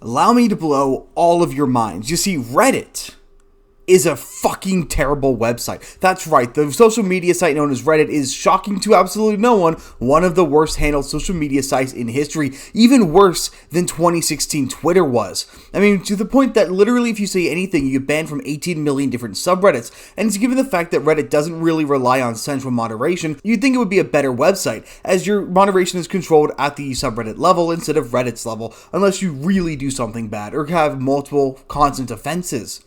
Allow me to blow all of your minds. You see, Reddit is a fucking terrible website. That's right, the social media site known as Reddit is, shocking to absolutely no one of the worst handled social media sites in history, even worse than 2016 Twitter was. I mean, to the point that literally if you say anything, you get banned from 18 million different subreddits, and it's given the fact that Reddit doesn't really rely on central moderation, you'd think it would be a better website, as your moderation is controlled at the subreddit level instead of Reddit's level, unless you really do something bad or have multiple constant offenses.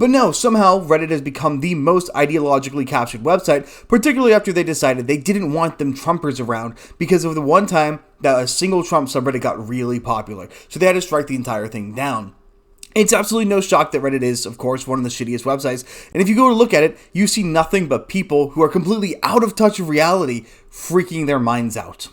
But no, somehow Reddit has become the most ideologically captured website, particularly after they decided they didn't want them Trumpers around because of the one time that a single Trump subreddit got really popular. So they had to strike the entire thing down. It's absolutely no shock that Reddit is, of course, one of the shittiest websites, and if you go to look at it, you see nothing but people who are completely out of touch with reality freaking their minds out.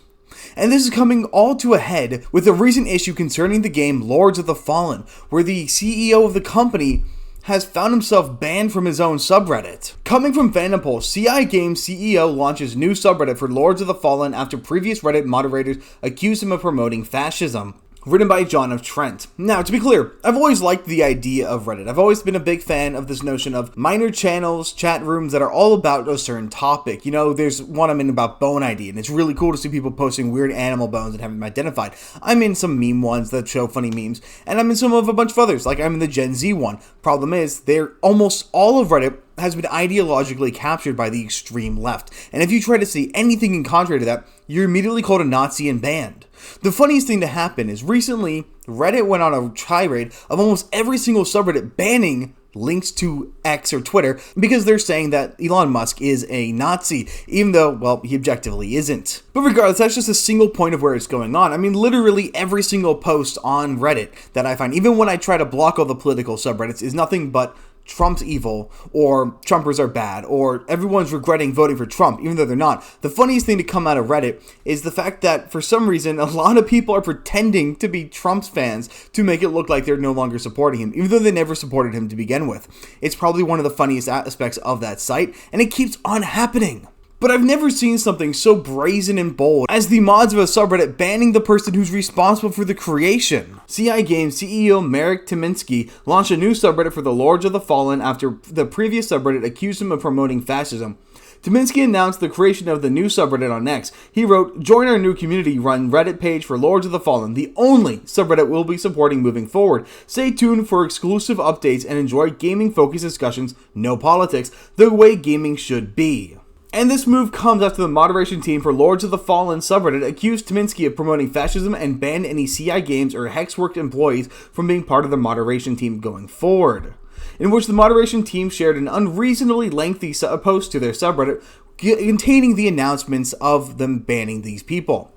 And this is coming all to a head with a recent issue concerning the game Lords of the Fallen, where the CEO of the company has found himself banned from his own subreddit. Coming from Fandom Poll, CI Games CEO launches new subreddit for Lords of the Fallen after previous Reddit moderators accused him of promoting fascism. Written by John of Trent. Now, to be clear, I've always liked the idea of Reddit. I've always been a big fan of this notion of minor channels, chat rooms that are all about a certain topic. You know, there's one I'm in about bone ID, and it's really cool to see people posting weird animal bones and having them identified. I'm in some meme ones that show funny memes, and I'm in some of a bunch of others, like I'm in the Gen Z one. Problem is, they're almost all of Reddit has been ideologically captured by the extreme left. And if you try to say anything in contrary to that, you're immediately called a Nazi and banned. The funniest thing to happen is recently, Reddit went on a tirade of almost every single subreddit banning links to X or Twitter because they're saying that Elon Musk is a Nazi, even though, well, he objectively isn't. But regardless, that's just a single point of where it's going on. I mean, literally every single post on Reddit that I find, even when I try to block all the political subreddits, is nothing but Trump's evil, or Trumpers are bad, or everyone's regretting voting for Trump, even though they're not. The funniest thing to come out of Reddit is the fact that, for some reason, a lot of people are pretending to be Trump's fans to make it look like they're no longer supporting him, even though they never supported him to begin with. It's probably one of the funniest aspects of that site, and it keeps on happening. But I've never seen something so brazen and bold as the mods of a subreddit banning the person who's responsible for the creation. CI Games CEO Marek Tyminski launched a new subreddit for the Lords of the Fallen after the previous subreddit accused him of promoting fascism. Tyminski announced the creation of the new subreddit on X. He wrote, "Join our new community-run Reddit page for Lords of the Fallen, the only subreddit we'll be supporting moving forward. Stay tuned for exclusive updates and enjoy gaming-focused discussions, no politics, the way gaming should be." And this move comes after the moderation team for Lords of the Fallen subreddit accused Tyminski of promoting fascism and banned any CI Games or Hexwork employees from being part of the moderation team going forward. In which the moderation team shared an unreasonably lengthy post to their subreddit containing the announcements of them banning these people.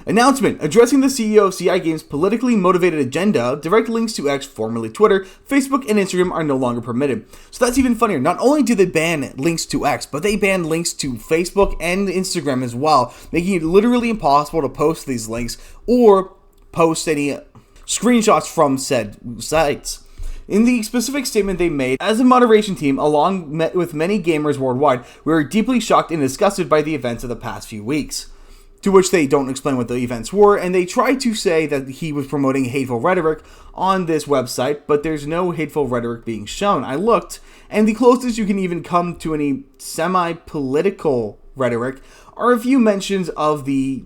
Announcement: addressing the CEO of CI Games' politically motivated agenda, direct links to X, formerly Twitter, Facebook, and Instagram are no longer permitted. So that's even funnier. Not only do they ban links to X, but they ban links to Facebook and Instagram as well, making it literally impossible to post these links or post any screenshots from said sites. In the specific statement they made, as a moderation team, along with many gamers worldwide, we are deeply shocked and disgusted by the events of the past few weeks. To which they don't explain what the events were, and they try to say that he was promoting hateful rhetoric on this website, but there's no hateful rhetoric being shown. I looked, and the closest you can even come to any semi-political rhetoric are a few mentions of the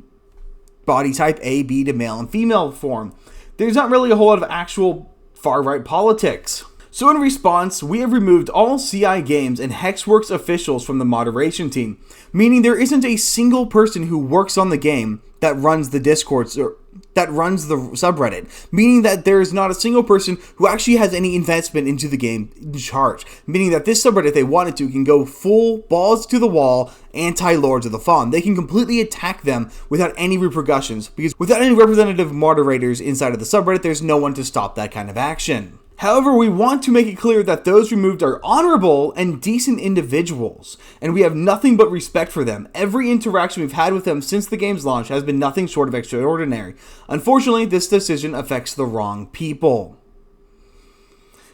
body type A, B to male and female form. There's not really a whole lot of actual far-right politics. So in response, we have removed all CI Games and Hexworks officials from the moderation team, meaning there isn't a single person who works on the game that runs the Discord or that runs the subreddit, meaning that there is not a single person who actually has any investment into the game in charge, meaning that this subreddit, if they wanted to, can go full balls to the wall anti-Lords of the Fallen. They can completely attack them without any repercussions, because without any representative moderators inside of the subreddit, there's no one to stop that kind of action. However, we want to make it clear that those removed are honorable and decent individuals, and we have nothing but respect for them. Every interaction we've had with them since the game's launch has been nothing short of extraordinary. Unfortunately, this decision affects the wrong people.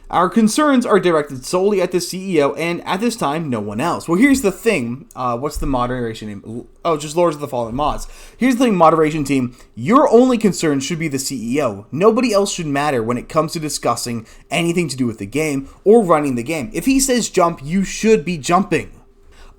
Our concerns are directed solely at the CEO and, at this time, no one else. Well, here's the thing. What's the moderation name? Oh, just Lords of the Fallen Mods. Here's the thing, moderation team. Your only concern should be the CEO. Nobody else should matter when it comes to discussing anything to do with the game or running the game. If he says jump, you should be jumping.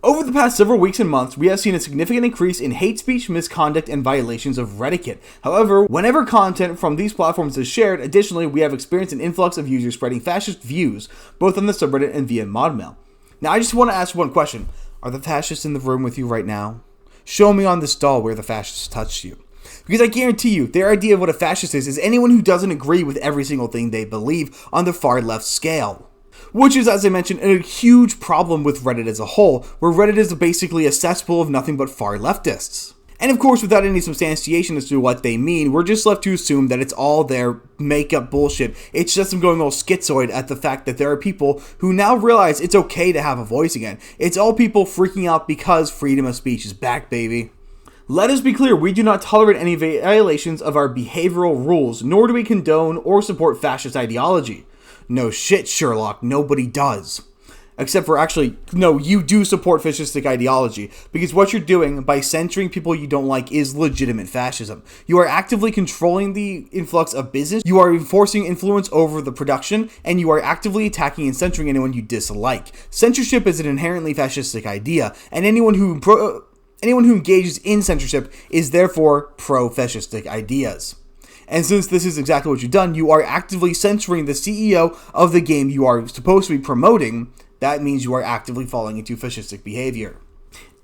Over the past several weeks and months, we have seen a significant increase in hate speech, misconduct, and violations of Reddit. However, whenever content from these platforms is shared, additionally, we have experienced an influx of users spreading fascist views, both on the subreddit and via modmail. Now, I just want to ask one question. Are the fascists in the room with you right now? Show me on this doll where the fascists touched you. Because I guarantee you, their idea of what a fascist is anyone who doesn't agree with every single thing they believe on the far left scale. Which is, as I mentioned, a huge problem with Reddit as a whole, where Reddit is basically a cesspool of nothing but far leftists. And of course, without any substantiation as to what they mean, we're just left to assume that it's all their make-up bullshit. It's just them going all schizoid at the fact that there are people who now realize it's okay to have a voice again. It's all people freaking out because freedom of speech is back, baby. Let us be clear, we do not tolerate any violations of our behavioral rules, nor do we condone or support fascist ideology. No shit, Sherlock, nobody does. Except for no, you do support fascistic ideology, because what you're doing by censoring people you don't like is legitimate fascism. You are actively controlling the influx of business, you are enforcing influence over the production, and you are actively attacking and censoring anyone you dislike. Censorship is an inherently fascistic idea, and anyone who engages in censorship is therefore pro-fascistic ideas. And since this is exactly what you've done, you are actively censoring the CEO of the game you are supposed to be promoting. That means you are actively falling into fascistic behavior.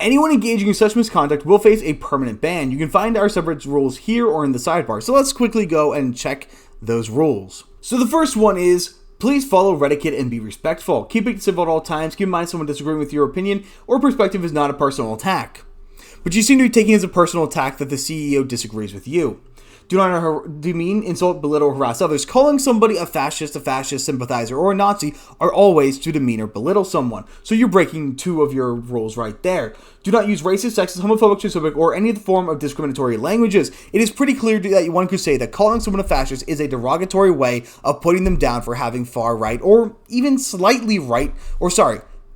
Anyone engaging in such misconduct will face a permanent ban. You can find our subreddit's rules here or in the sidebar. So let's quickly go and check those rules. So the first one is, please follow Reddit and be respectful. Keep it civil at all times. Keep in mind someone disagreeing with your opinion or perspective is not a personal attack. But you seem to be taking it as a personal attack that the CEO disagrees with you. Do not demean, insult, belittle, or harass others. Calling somebody a fascist, sympathizer, or a Nazi are always to demean or belittle someone. So you're breaking two of your rules right there. Do not use racist, sexist, homophobic, transphobic, or any form of discriminatory languages. It is pretty clear that one could say that calling someone a fascist is a derogatory way of putting them down for having far right, or even slightly right,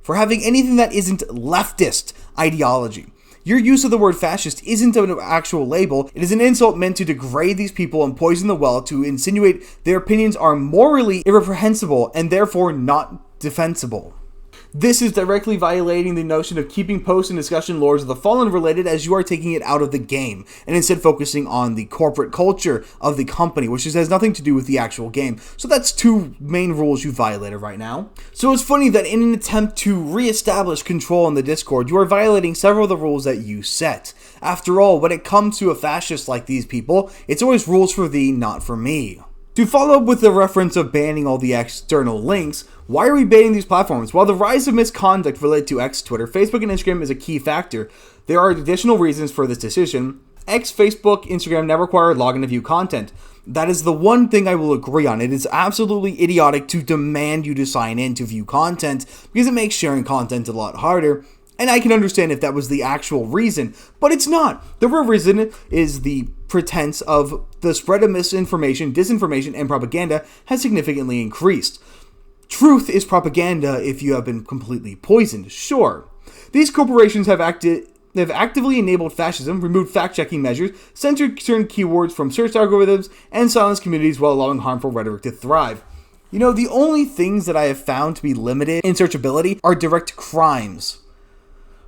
for having anything that isn't leftist ideology. Your use of the word fascist isn't an actual label, it is an insult meant to degrade these people and poison the well to insinuate their opinions are morally irreprehensible and therefore not defensible. This is directly violating the notion of keeping posts and discussion Lords of the Fallen related, as you are taking it out of the game and instead focusing on the corporate culture of the company, which has nothing to do with the actual game. So that's two main rules you violated right now. So it's funny that in an attempt to re-establish control in the Discord, you are violating several of the rules that you set. After all, when it comes to a fascist like these people, it's always rules for thee, not for me. To follow up with the reference of banning all the external links, why are we banning these platforms? While the rise of misconduct related to X, Twitter, Facebook, and Instagram is a key factor, there are additional reasons for this decision. X, Facebook, Instagram now require login to view content. That is the one thing I will agree on. It is absolutely idiotic to demand you to sign in to view content because it makes sharing content a lot harder. And I can understand if that was the actual reason, but it's not. The real reason is the pretense of the spread of misinformation, disinformation, and propaganda has significantly increased. Truth is propaganda if you have been completely poisoned, sure. These corporations have actively enabled fascism, removed fact-checking measures, censored certain keywords from search algorithms, and silenced communities while allowing harmful rhetoric to thrive. You know, the only things that I have found to be limited in searchability are direct crimes.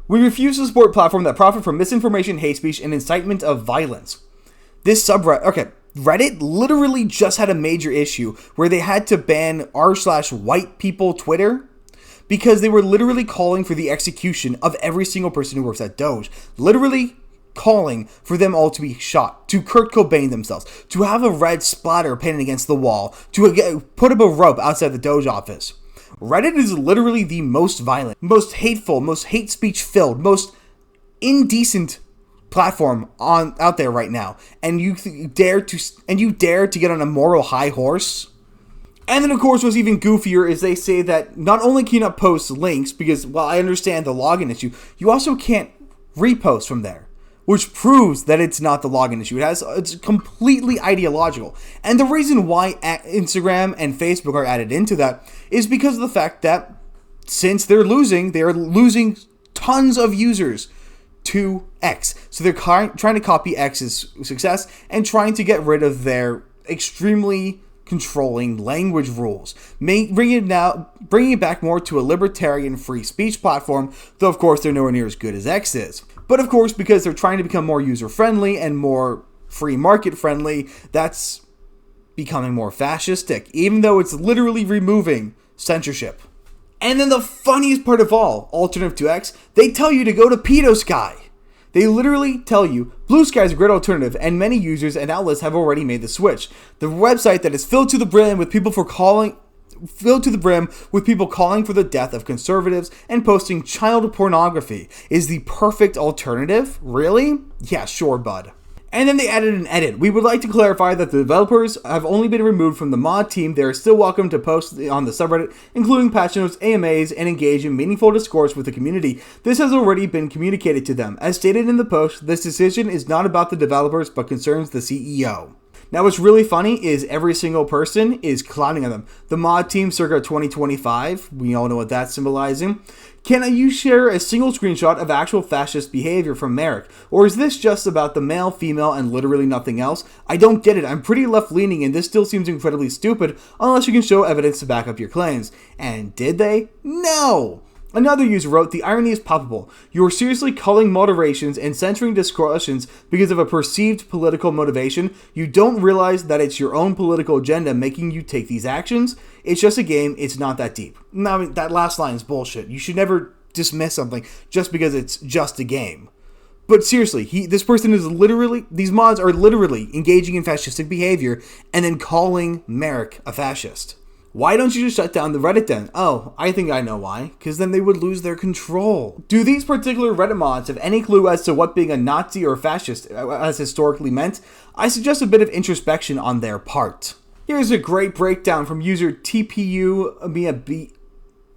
We refuse to support platforms that profit from misinformation, hate speech, and incitement of violence. This Reddit literally just had a major issue where they had to ban r/white people Twitter because they were literally calling for the execution of every single person who works at Doge. Literally calling for them all to be shot, to Kurt Cobain themselves, to have a red splatter painted against the wall, to put up a rope outside the Doge office. Reddit is literally the most violent, most hateful, most hate speech filled, most indecent platform out there right now, and you dare to get on a moral high horse. And then of course what's even goofier is they say that not only can you not post links because, well, I understand the login issue, you also can't repost from there. which proves that it's not the login issue. It's completely ideological. And the reason why Instagram and Facebook are added into that is because of the fact that since they are losing tons of users to X. So they're trying to copy X's success and trying to get rid of their extremely controlling language rules, bringing it back more to a libertarian free speech platform, though of course they're nowhere near as good as X is. But of course, because they're trying to become more user-friendly and more free market-friendly, that's becoming more fascistic, even though it's literally removing censorship. And then the funniest part of all, alternative to X, they tell you to go to Pedo Sky. They literally tell you Blue Sky is a great alternative, and many users and outlets have already made the switch. The website that is filled to the brim with people calling for the death of conservatives and posting child pornography is the perfect alternative? Really? Yeah, sure, bud. And then they added an edit. We would like to clarify that the developers have only been removed from the mod team. They are still welcome to post on the subreddit, including patch notes, AMAs, and engage in meaningful discourse with the community. This has already been communicated to them. As stated in the post, this decision is not about the developers, but concerns the CEO. Now, what's really funny is every single person is clowning on them. The mod team circa 2025, we all know what that's symbolizing. Can you share a single screenshot of actual fascist behavior from Marek? Or is this just about the male, female, and literally nothing else? I don't get it. I'm pretty left-leaning and this still seems incredibly stupid unless you can show evidence to back up your claims. And did they? No! Another user wrote, the irony is palpable. You are seriously culling moderations and censoring discussions because of a perceived political motivation. You don't realize that it's your own political agenda making you take these actions. It's just a game. It's not that deep. I mean, that last line is bullshit. You should never dismiss something just because it's just a game. But seriously, these mods are literally engaging in fascistic behavior and then calling Marek a fascist. Why don't you just shut down the Reddit then? Oh, I think I know why. Because then they would lose their control. Do these particular Reddit mods have any clue as to what being a Nazi or fascist has historically meant? I suggest a bit of introspection on their part. Here's a great breakdown from user TPU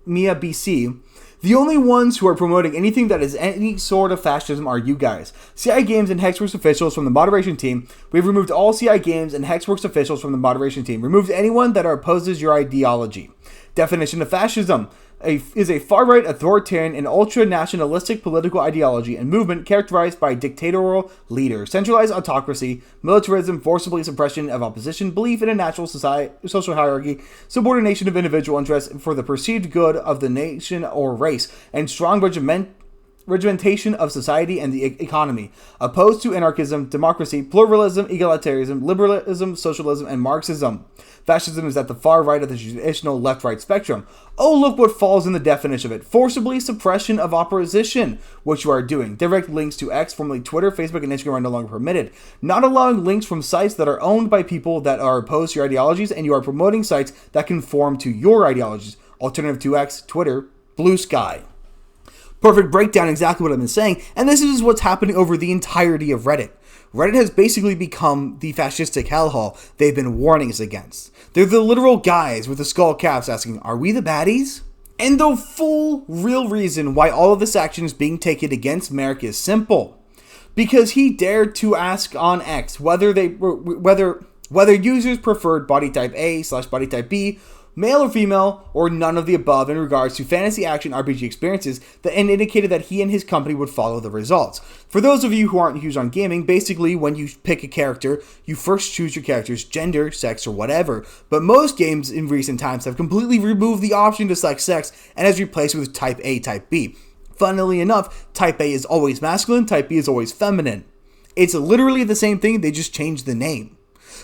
Mia BC. The only ones who are promoting anything that is any sort of fascism are you guys. CI Games and Hexworks officials from the moderation team. We've removed all CI Games and Hexworks officials from the moderation team. Removed anyone that opposes your ideology. Definition of fascism is a far-right authoritarian and ultra-nationalistic political ideology and movement characterized by dictatorial leaders, centralized autocracy, militarism, forcible suppression of opposition, belief in a natural social hierarchy, subordination of individual interests for the perceived good of the nation or race, and strong regimentation of society and the economy, opposed to anarchism, democracy, pluralism, egalitarianism, liberalism, socialism, and Marxism. Fascism is at the far right of the traditional left-right spectrum. Oh, look what falls in the definition of it. Forcibly suppression of opposition, which you are doing. Direct links to X, formerly Twitter, Facebook, and Instagram are no longer permitted. Not allowing links from sites that are owned by people that are opposed to your ideologies, and you are promoting sites that conform to your ideologies. Alternative to X, Twitter, Blue Sky. Perfect breakdown, exactly what I've been saying, and this is what's happening over the entirety of Reddit. Reddit has basically become the fascistic hellhole they've been warning us against. They're the literal guys with the skull caps asking, are we the baddies? And the full, real reason why all of this action is being taken against Marek is simple. Because he dared to ask on X whether users preferred body type A/body type B, male or female, or none of the above in regards to fantasy action RPG experiences, and indicated that he and his company would follow the results. For those of you who aren't huge on gaming, basically when you pick a character, you first choose your character's gender, sex, or whatever, but most games in recent times have completely removed the option to select sex and has replaced it with type A, type B. Funnily enough, type A is always masculine, type B is always feminine. It's literally the same thing, they just changed the name.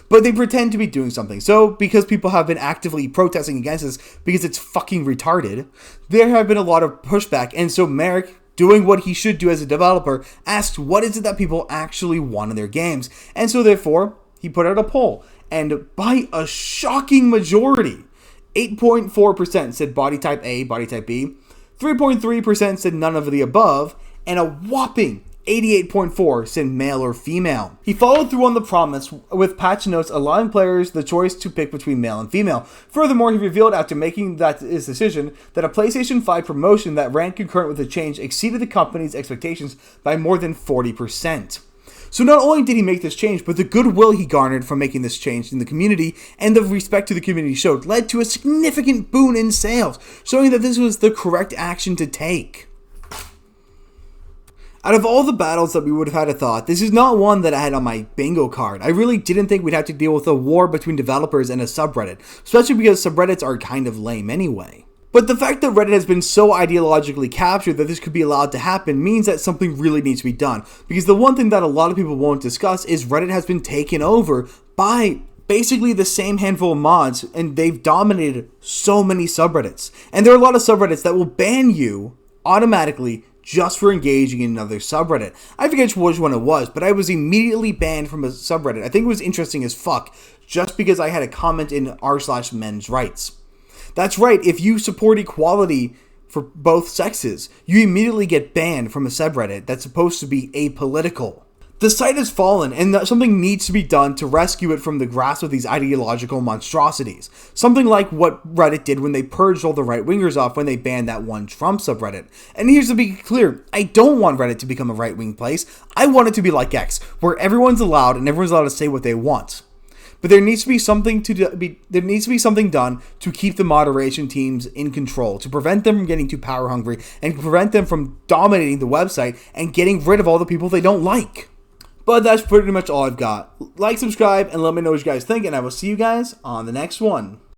But they pretend to be doing something. So, because people have been actively protesting against this, because it's fucking retarded, there have been a lot of pushback. And so Marek, doing what he should do as a developer, asked what is it that people actually want in their games. And so therefore, he put out a poll. And by a shocking majority, 8.4% said body type A, body type B, 3.3% said none of the above, and a whopping 88.4 said male or female. He followed through on the promise with patch notes allowing players the choice to pick between male and female. Furthermore, he revealed after making his decision that a PlayStation 5 promotion that ran concurrent with the change exceeded the company's expectations by more than 40%. So not only did he make this change, but the goodwill he garnered from making this change in the community and the respect to the community showed led to a significant boon in sales, showing that this was the correct action to take. Out of all the battles that we would have had a thought, this is not one that I had on my bingo card. I really didn't think we'd have to deal with a war between developers and a subreddit, especially because subreddits are kind of lame anyway. But the fact that Reddit has been so ideologically captured that this could be allowed to happen means that something really needs to be done. Because the one thing that a lot of people won't discuss is Reddit has been taken over by basically the same handful of mods, and they've dominated so many subreddits. And there are a lot of subreddits that will ban you automatically just for engaging in another subreddit. I forget which one it was, but I was immediately banned from a subreddit. I think it was interesting as fuck, just because I had a comment in r/men's rights. That's right, if you support equality for both sexes, you immediately get banned from a subreddit that's supposed to be apolitical. The site has fallen, and something needs to be done to rescue it from the grasp of these ideological monstrosities. Something like what Reddit did when they purged all the right-wingers off when they banned that one Trump subreddit. And here's to be clear, I don't want Reddit to become a right-wing place. I want it to be like X, where everyone's allowed and everyone's allowed to say what they want. But there needs to be something done to keep the moderation teams in control, to prevent them from getting too power hungry, and prevent them from dominating the website and getting rid of all the people they don't like. But that's pretty much all I've got. Like, subscribe, and let me know what you guys think, and I will see you guys on the next one.